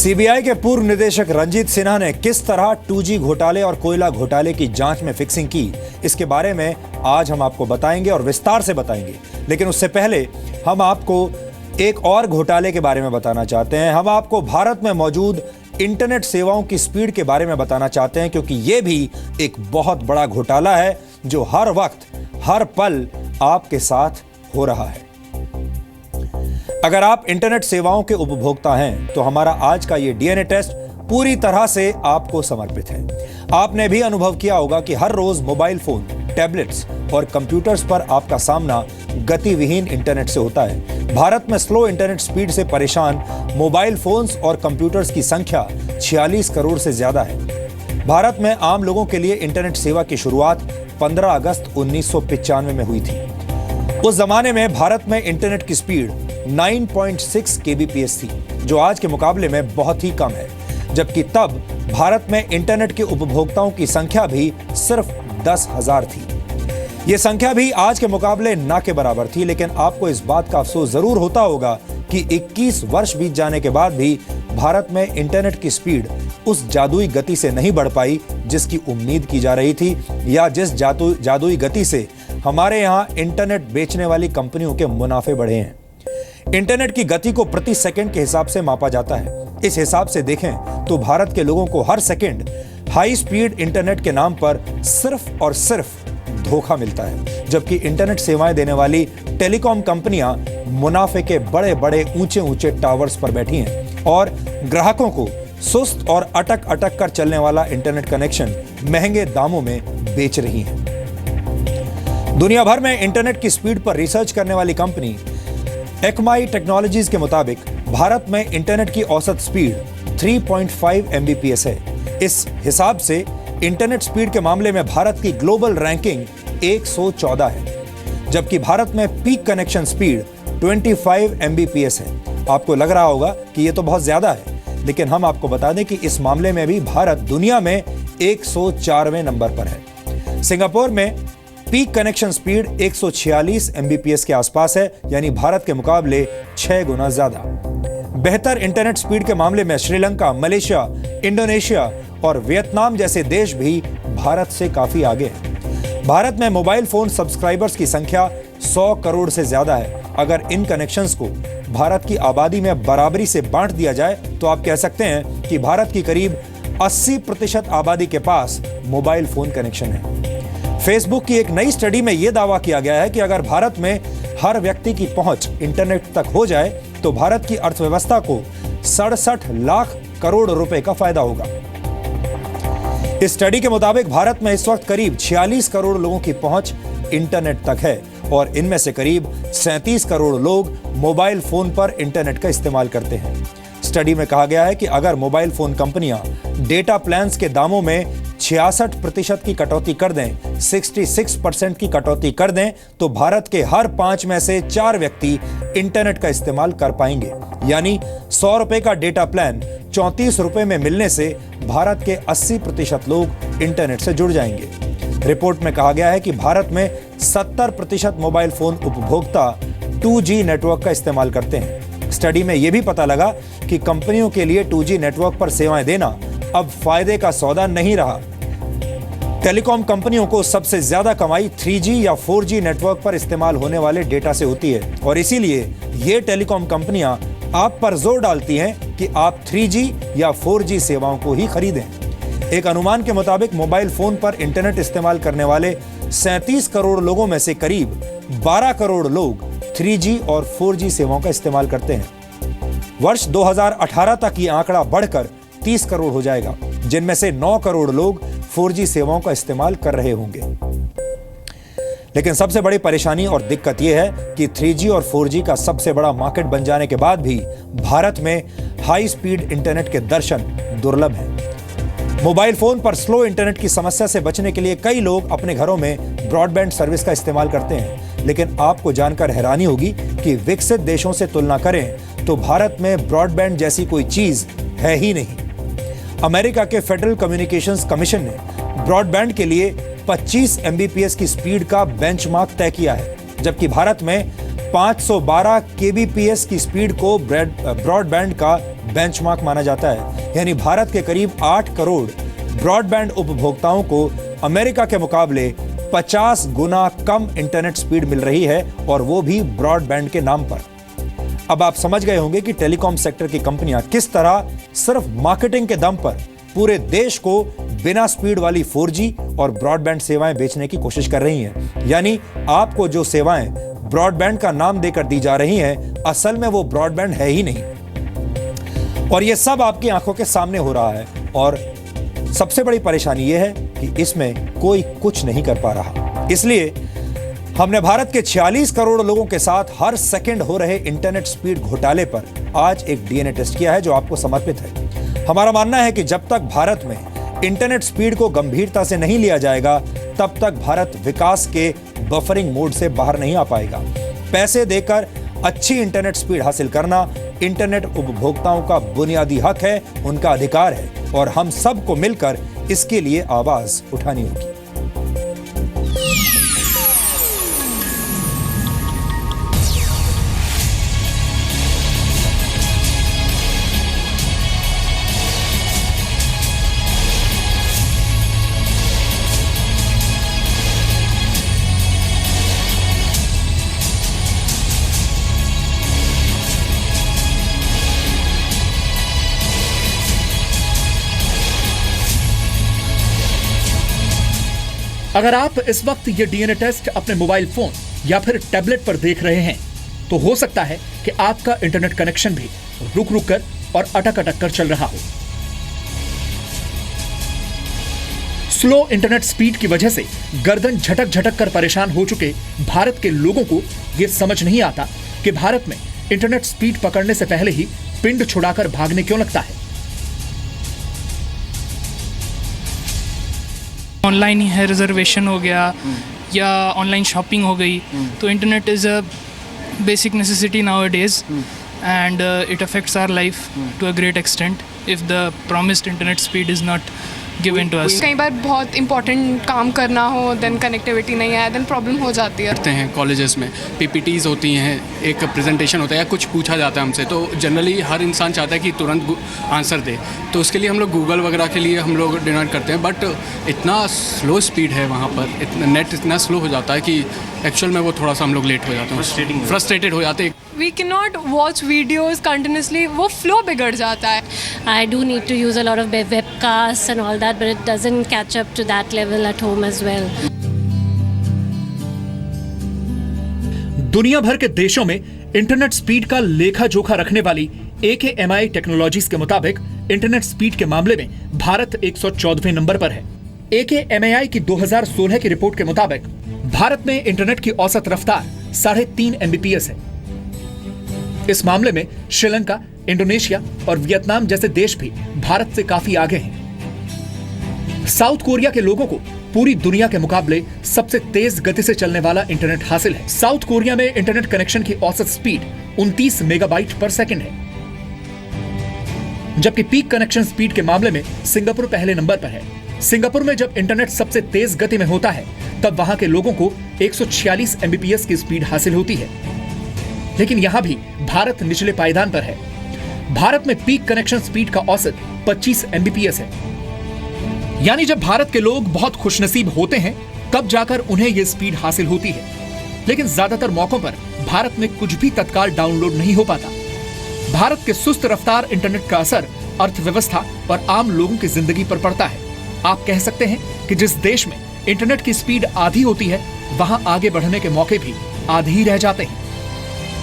CBI के पूर्व निदेशक रंजीत सिन्हा ने किस तरह 2G घोटाले और कोयला घोटाले की जांच में फिक्सिंग की, इसके बारे में आज हम आपको बताएंगे और विस्तार से बताएंगे। लेकिन उससे पहले हम आपको एक और घोटाले के बारे में बताना चाहते हैं। हम आपको भारत में मौजूद इंटरनेट सेवाओं की स्पीड के बारे में बताना चाहते हैं, क्योंकि यह भी एक बहुत बड़ा घोटाला है जो हर वक्त हर पल आपके साथ हो रहा है। अगर आप इंटरनेट सेवाओं के उपभोक्ता हैं तो हमारा आज का ये डीएनए टेस्ट पूरी तरह से आपको समर्पित है। आपने भी अनुभव किया होगा कि हर रोज मोबाइल फोन, टैबलेट्स और कंप्यूटर्स पर आपका सामना गतिविहीन इंटरनेट से होता है। भारत में स्लो इंटरनेट स्पीड से परेशान मोबाइल फोन्स और कंप्यूटर्स की संख्या 46 करोड़ से ज्यादा है। भारत में आम लोगों के लिए इंटरनेट सेवा की शुरुआत 15 अगस्त 1995 में हुई थी। उस जमाने में भारत में इंटरनेट की स्पीड 9.6 kbps थी, जो आज के मुकाबले में बहुत ही कम है। जबकि तब भारत में इंटरनेट के उपभोक्ताओं की संख्या भी सिर्फ 10,000 थी। यह संख्या भी आज के मुकाबले ना के बराबर थी। लेकिन आपको इस बात का अफसोस जरूर होता होगा कि 21 वर्ष बीत जाने के बाद भी भारत में इंटरनेट की स्पीड उस जादुई गति से नहीं बढ़ पाई जिसकी उम्मीद की जा रही थी, या जिस जादुई गति से हमारे यहाँ इंटरनेट बेचने वाली कंपनियों के मुनाफे बढ़े हैं। इंटरनेट की गति को प्रति सेकंड के हिसाब से मापा जाता है। इस हिसाब से देखें तो भारत के लोगों को हर सेकंड हाई स्पीड इंटरनेट के नाम पर सिर्फ और सिर्फ धोखा मिलता है, जबकि इंटरनेट सेवाएं देने वाली टेलीकॉम कंपनियां मुनाफे के बड़े बड़े ऊंचे ऊंचे टावर्स पर बैठी हैं और ग्राहकों को सुस्त और अटक अटक कर चलने वाला इंटरनेट कनेक्शन महंगे दामों में बेच रही हैं। दुनिया भर में इंटरनेट की स्पीड पर रिसर्च करने वाली कंपनी एक्माई टेक्नोलॉजीज के मुताबिक भारत में इंटरनेट की औसत स्पीड 3.5 Mbps है। इस हिसाब से इंटरनेट स्पीड के मामले में भारत की ग्लोबल रैंकिंग 114 है, जबकि भारत में पीक कनेक्शन स्पीड 25 Mbps है। आपको लग रहा होगा कि यह तो बहुत ज्यादा है, लेकिन हम आपको बता दें कि इस मामले में भी भारत दुनिया में 104वें नंबर पर है। सिंगापुर में पीक कनेक्शन स्पीड 146 Mbps के आसपास है, यानी भारत के मुकाबले 6 गुना ज्यादा। बेहतर इंटरनेट स्पीड के मामले में श्रीलंका, मलेशिया, इंडोनेशिया और वियतनाम जैसे देश भी भारत से काफी आगे हैं। भारत में मोबाइल फोन सब्सक्राइबर्स की संख्या 100 करोड़ से ज्यादा है। अगर इन कनेक्शंस को भारत की आबादी में बराबरी से बांट दिया जाए तो आप कह सकते हैं कि भारत की करीब 80% आबादी के पास मोबाइल फोन कनेक्शन है। फेसबुक की एक नई स्टडी में यह दावा किया गया है कि अगर भारत में हर व्यक्ति की पहुंच इंटरनेट तक हो जाए तो भारत की अर्थव्यवस्था को 67 लाख करोड़ रुपए का फायदा होगा। इस स्टडी के मुताबिक भारत में इस वक्त करीब 46 करोड़ लोगों की पहुंच इंटरनेट तक है और इनमें से करीब 37 करोड़ लोग मोबाइल फोन पर इंटरनेट का इस्तेमाल करते हैं। स्टडी में कहा गया है कि अगर मोबाइल फोन कंपनियां डेटा प्लान्स के दामों में 66% की कटौती कर दें, 66% की कटौती कर दें, तो भारत के हर 5 में से 4 व्यक्ति इंटरनेट का इस्तेमाल कर पाएंगे। यानी 100 रुपए का डेटा प्लान 34 रुपए में मिलने से भारत के 80% लोग इंटरनेट से जुड़ जाएंगे। रिपोर्ट में कहा गया है कि भारत में 70% मोबाइल फोन उपभोक्ता 2G नेटवर्क का इस्तेमाल करते हैं। स्टडी में यह भी पता लगा कि कंपनियों के लिए 2G नेटवर्क पर सेवाएं देना अब फायदे का सौदा नहीं रहा। टेलीकॉम कंपनियों को सबसे ज्यादा कमाई 3G या 4G नेटवर्क पर इस्तेमाल होने वाले डेटा से होती है और इसीलिए ये टेलीकॉम कंपनियां आप पर जोर डालती हैं कि आप 3G या 4G सेवाओं को ही खरीदें। एक अनुमान के मुताबिक मोबाइल फोन पर इंटरनेट इस्तेमाल करने वाले 37 करोड़ लोगों में से करीब 12 करोड़ लोग 3G और 4G सेवाओं का इस्तेमाल करते हैं। वर्ष 2018 तक ये आंकड़ा बढ़कर 30 करोड़ हो जाएगा, जिनमें से 9 करोड़ लोग 4G सेवाओं का इस्तेमाल कर रहे होंगे। लेकिन सबसे बड़ी परेशानी और दिक्कत यह है कि 3G और 4G का सबसे बड़ा मार्केट बन जाने के बाद भी भारत में हाई स्पीड इंटरनेट के दर्शन दुर्लभ हैं। मोबाइल फोन पर स्लो इंटरनेट की समस्या से बचने के लिए कई लोग अपने घरों में ब्रॉडबैंड सर्विस का इस्तेमाल करते हैं, लेकिन आपको जानकर हैरानी होगी कि विकसित देशों से तुलना करें तो भारत में ब्रॉडबैंड जैसी कोई चीज है ही नहीं। अमेरिका के फेडरल कम्युनिकेशंस कमीशन ने ब्रॉडबैंड के लिए 25 Mbps की स्पीड का बेंचमार्क तय किया है, जबकि भारत में 512 kbps की स्पीड को ब्रॉडबैंड का बेंचमार्क माना जाता है। यानी भारत के करीब 8 करोड़ ब्रॉडबैंड उपभोक्ताओं को अमेरिका के मुकाबले 50 गुना कम इंटरनेट स्पीड मिल रही है, और वो भी ब्रॉडबैंड के नाम पर। अब आप समझ गए होंगे कि टेलीकॉम सेक्टर की कंपनियां किस तरह सिर्फ मार्केटिंग के दम पर पूरे देश को बिना स्पीड वाली 4G और ब्रॉडबैंड सेवाएं बेचने की कोशिश कर रही हैं। यानी आपको जो सेवाएं ब्रॉडबैंड का नाम देकर दी जा रही हैं, असल में वो ब्रॉडबैंड है ही नहीं। और ये सब आपकी आंखों के सामने हो रहा है, और सबसे बड़ी परेशानी यह है कि इसमें कोई कुछ नहीं कर पा रहा। इसलिए हमने भारत के 46 करोड़ लोगों के साथ हर सेकंड हो रहे इंटरनेट स्पीड घोटाले पर आज एक डीएनए टेस्ट किया है, जो आपको समर्पित है। हमारा मानना है कि जब तक भारत में इंटरनेट स्पीड को गंभीरता से नहीं लिया जाएगा, तब तक भारत विकास के बफरिंग मोड से बाहर नहीं आ पाएगा। पैसे देकर अच्छी इंटरनेट स्पीड हासिल करना इंटरनेट उपभोक्ताओं का बुनियादी हक है, उनका अधिकार है, और हम सबको मिलकर इसके लिए आवाज उठानी होगी। अगर आप इस वक्त ये डीएनए टेस्ट अपने मोबाइल फोन या फिर टैबलेट पर देख रहे हैं, तो हो सकता है कि आपका इंटरनेट कनेक्शन भी रुक रुक कर और अटक अटक कर चल रहा हो। स्लो इंटरनेट स्पीड की वजह से गर्दन झटक झटक कर परेशान हो चुके भारत के लोगों को यह समझ नहीं आता कि भारत में इंटरनेट स्पीड पकड़ने से पहले ही पिंड छुड़ाकर भागने क्यों लगता है। ऑनलाइन ही है, रिजर्वेशन हो गया या ऑनलाइन शॉपिंग हो गई, तो internet is a basic necessity nowadays and it affects our life to a great extent if the promised internet speed is not given to us. कई बार बहुत इंपॉर्टेंट काम करना हो, देन कनेक्टिविटी नहीं है, देन प्रॉब्लम हो जाती है। करते हैं कॉलेजेस में पीपीटीज होती हैं, एक प्रेजेंटेशन होता है या कुछ पूछा जाता है हमसे, तो जनरली हर इंसान चाहता है कि तुरंत आंसर दे, तो उसके लिए हम लोग गूगल वगैरह के लिए हम लोग डिमांड करते हैं। बट इतना स्लो स्पीड है वहाँ पर, इतना नेट इतना स्लो हो जाता है कि एक्चुअल में वो थोड़ा सा हम लोग लेट हो जाते हैं, फ्रस्ट्रेटेड हो जाते हैं। We can not watch videos continuously, वो फ्लो बिगड़ जाता है। I do need to use a lot of webcasts and all that, but it doesn't catch up to that level at home as well. दुनिया भर के देशों में internet speed का लेखा जोखा रखने वाली AKMI टेक्नोलॉजीज के मुताबिक इंटरनेट स्पीड के मामले में भारत 114वें नंबर पर है। AKMI की 2016 की रिपोर्ट के मुताबिक भारत में इंटरनेट की औसत रफ्तार 3.5 MBPS है। इस मामले में श्रीलंका, इंडोनेशिया और वियतनाम जैसे देश भी भारत से काफी आगे हैं। साउथ कोरिया के लोगों को पूरी दुनिया के मुकाबले सबसे तेज गति से चलने वाला इंटरनेट हासिल है। साउथ कोरिया में इंटरनेट कनेक्शन की औसत स्पीड 29 मेगाबाइट पर सेकंड है, जबकि पीक कनेक्शन स्पीड के मामले में सिंगापुर पहले नंबर पर है। सिंगापुर में जब इंटरनेट सबसे तेज गति में होता है, तब वहां के लोगों को 146 MBPS की स्पीड हासिल होती है। लेकिन यहां भी भारत निचले पायदान पर है। भारत में पीक कनेक्शन स्पीड का औसत 25 MBPS है। यानी जब भारत के लोग बहुत खुशनसीब होते हैं, तब जाकर उन्हें यह स्पीड हासिल होती है। लेकिन ज्यादातर मौकों पर भारत में कुछ भी तत्काल डाउनलोड नहीं हो पाता। भारत के सुस्त रफ्तार इंटरनेट का असर अर्थव्यवस्था और आम लोगों की जिंदगी पर पड़ता है। आप कह सकते हैं कि जिस देश में इंटरनेट की स्पीड आधी होती है, वहां आगे बढ़ने के मौके भी आधे ही रह जाते हैं।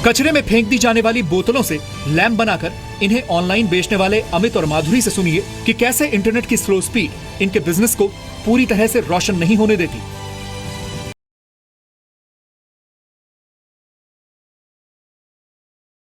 कचरे में फेंक दी जाने वाली बोतलों से लैंप बनाकर इन्हें ऑनलाइन बेचने वाले अमित और माधुरी से सुनिए कि कैसे इंटरनेट की स्लो स्पीड इनके बिजनेस को पूरी तरह से रोशन नहीं होने देती।